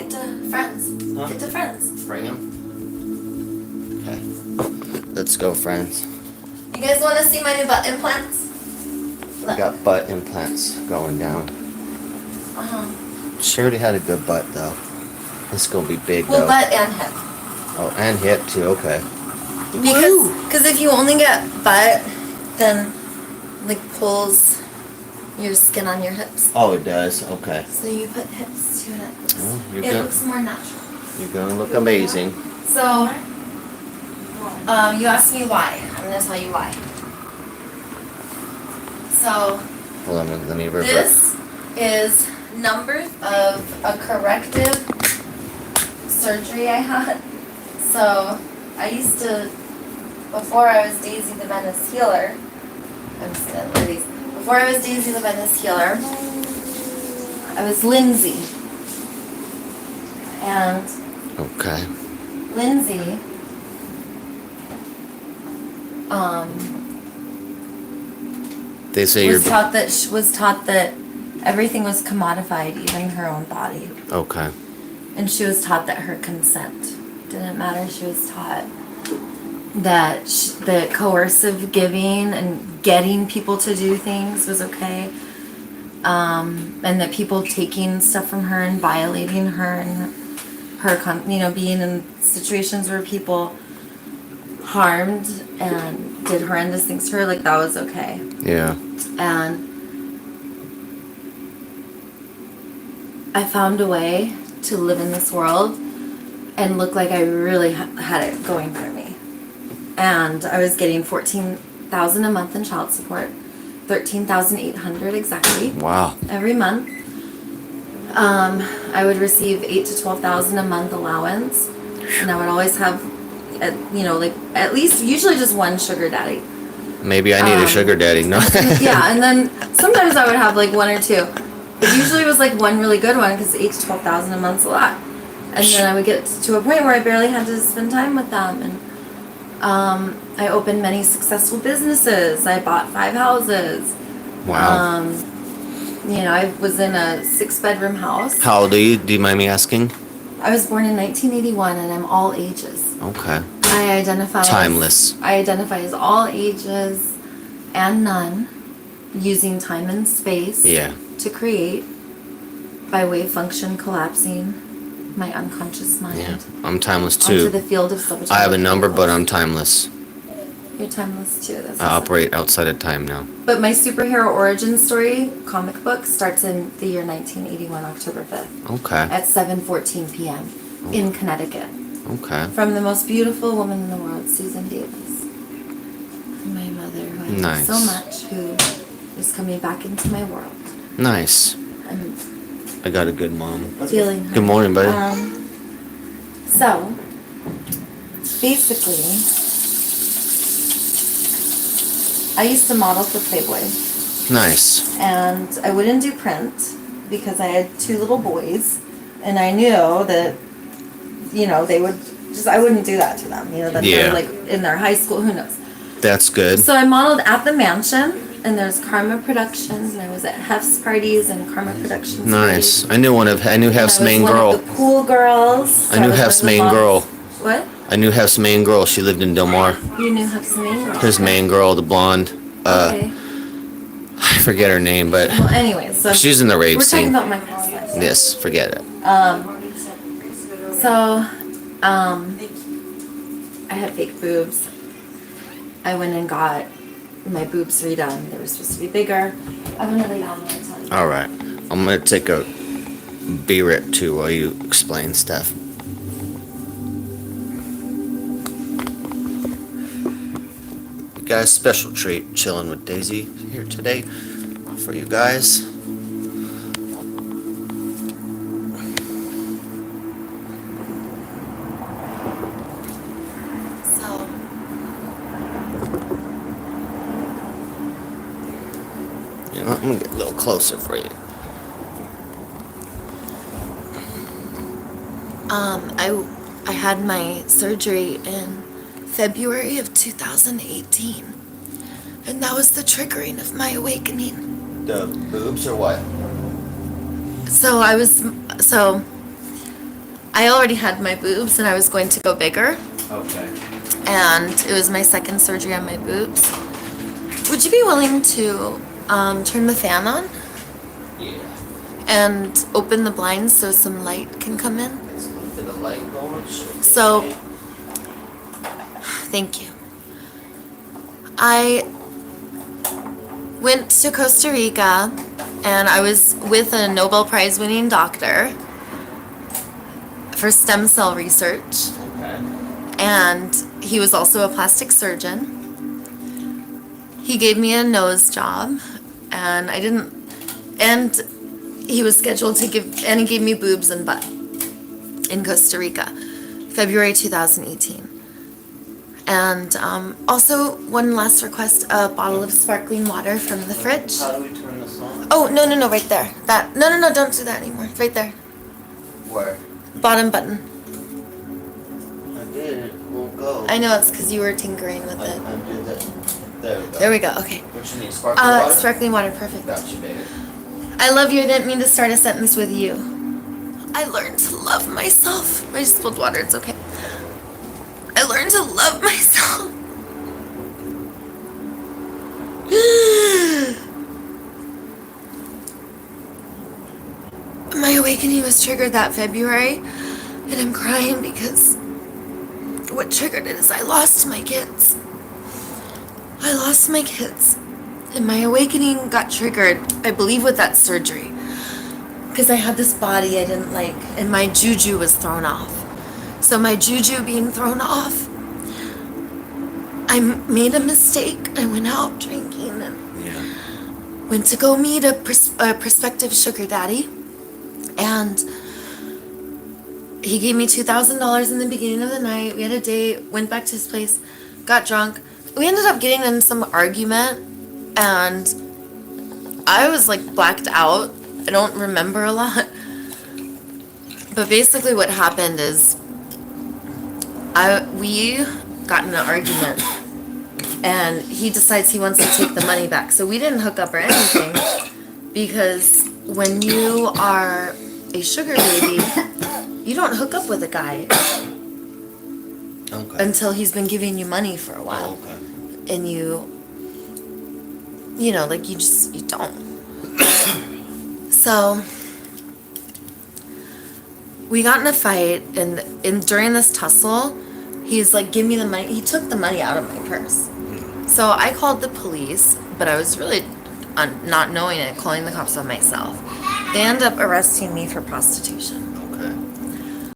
Get to friends. Huh? Get to friends. Bring him. Okay. Let's go, friends. You guys want to see my new butt implants? We got butt implants going down. She already had a good butt, though. This is gonna be big, well, though. butt and hip. Oh, and hip, too. Okay. Because if you only get butt, then, like, pulls your skin on your hips. Oh, it does? Okay. So you put hips to it. Oh, It looks more natural. You're gonna look amazing. So, you asked me why. I'm gonna tell you why. So, Hold on, let me revert. this is numbers of a corrective surgery I had. So, I used to, before I was Daisy the Venice Healer, I'm just gonna leave these. Before I was Daisy the Venice Healer, I was Lindsay. And Okay. Lindsay, They say you're... was taught that everything was commodified, even her own body. Okay. And she was taught that her consent didn't matter. She was taught that the coercive giving and getting people to do things was okay. And that people taking stuff from her and violating her and her, being in situations where people harmed and did horrendous things to her, like, that was okay. Yeah. And I found a way to live in this world and look like I really had it going for me. And I was getting $14,000 a month in child support, $13,800 exactly. Wow. Every month. I would receive $8,000 to $12,000 a month allowance, and I would always have, at least usually just one sugar daddy. Maybe I need a sugar daddy. No. Yeah, and then sometimes I would have like one or two. But usually it was like one really good one because $8,000 to $12,000 a month's a lot. And then I would get to a point where I barely had to spend time with them. And I opened many successful businesses. I bought 5 houses. Wow. I was in a 6-bedroom house. How old are you? Do you mind me asking? I was born in 1981, and I'm all ages. Okay. I identify Timeless. I identify as all ages and none, using time and space to create by wave function collapsing my unconscious mind. Yeah, I'm timeless Onto too. the field of sabotage. I have a number, but I'm timeless. You're timeless too. That's I operate outside of time now. But my superhero origin story comic book starts in the year 1981, October 5th. Okay. At 7:14 p.m. in Connecticut. Okay. From the most beautiful woman in the world, Susan Davis. My mother, who I love so much, who is coming back into my world. Nice. I got a good mom. Feeling her. Good morning, buddy. So, basically, I used to model for Playboy. Nice. And I wouldn't do print because I had 2 little boys, and I knew that, they would just, I wouldn't do that to them, that they're like in their high school, who knows. That's good. So I modeled at the mansion, and there's Karma Productions, and I was at Hef's parties and Karma Productions. Nice. I knew Hef's main girl. girl. I was one of the pool girls. I knew Hef's main girl. What? I knew Hef's main girl. She lived in Del Mar. You knew Hef's main girl? His main girl, the blonde. Okay. I forget her name, but Well, anyway, so she's in the rave we're scene. talking about my past life. Yes, forget it. I had fake boobs. I went and got my boobs redone. They were supposed to be bigger. I'm gonna lay down and I'll tell you. All right. I'm going to take a B-rip too while you explain stuff. Guys, special treat, chilling with Daisy here today for you guys. So, You know, I'm gonna get a little closer for you. I had my surgery in February of 2018, and that was the triggering of my awakening. The boobs or what? So I already had my boobs and I was going to go bigger. Okay. And it was my second surgery on my boobs. Would you be willing to turn the fan on? Yeah. And open the blinds so some light can come in? Let's look at the light going. So, thank you. I went to Costa Rica and I was with a Nobel Prize winning doctor for stem cell research. Okay. And he was also a plastic surgeon. He gave me a nose job and he was scheduled to and he gave me boobs and butt in Costa Rica, February 2018. And also, one last request, a bottle of sparkling water from the fridge. How do we turn this on? Oh, no, right there. No, don't do that anymore. Right there. Where? Bottom button. I did. It won't go. I know, it's because you were tinkering with it. I did that. There we go. There we go, okay. What you need? Sparkling water? Sparkling water, perfect. Got you, baby. I love you. I didn't mean to start a sentence with you. I learned to love myself. I just spilled water, it's okay. I learned to love myself. My awakening was triggered that February, and I'm crying because what triggered it is I lost my kids. I lost my kids. And my awakening got triggered, I believe, with that surgery. Because I had this body I didn't like, and my juju was thrown off. So my juju being thrown off, I made a mistake. I went out drinking and went to go meet a prospective sugar daddy. And he gave me $2,000 in the beginning of the night. We had a date, went back to his place, got drunk. We ended up getting in some argument, and I was like blacked out. I don't remember a lot. But basically what happened is we got in an argument, and he decides he wants to take the money back. So we didn't hook up or anything, because when you are a sugar baby, you don't hook up with a guy until he's been giving you money for a while. And you like you don't. So we got in a fight, and during this tussle, he's like, give me the money. He took the money out of my purse. So I called the police, but I was really not knowing it, calling the cops on myself. They ended up arresting me for prostitution.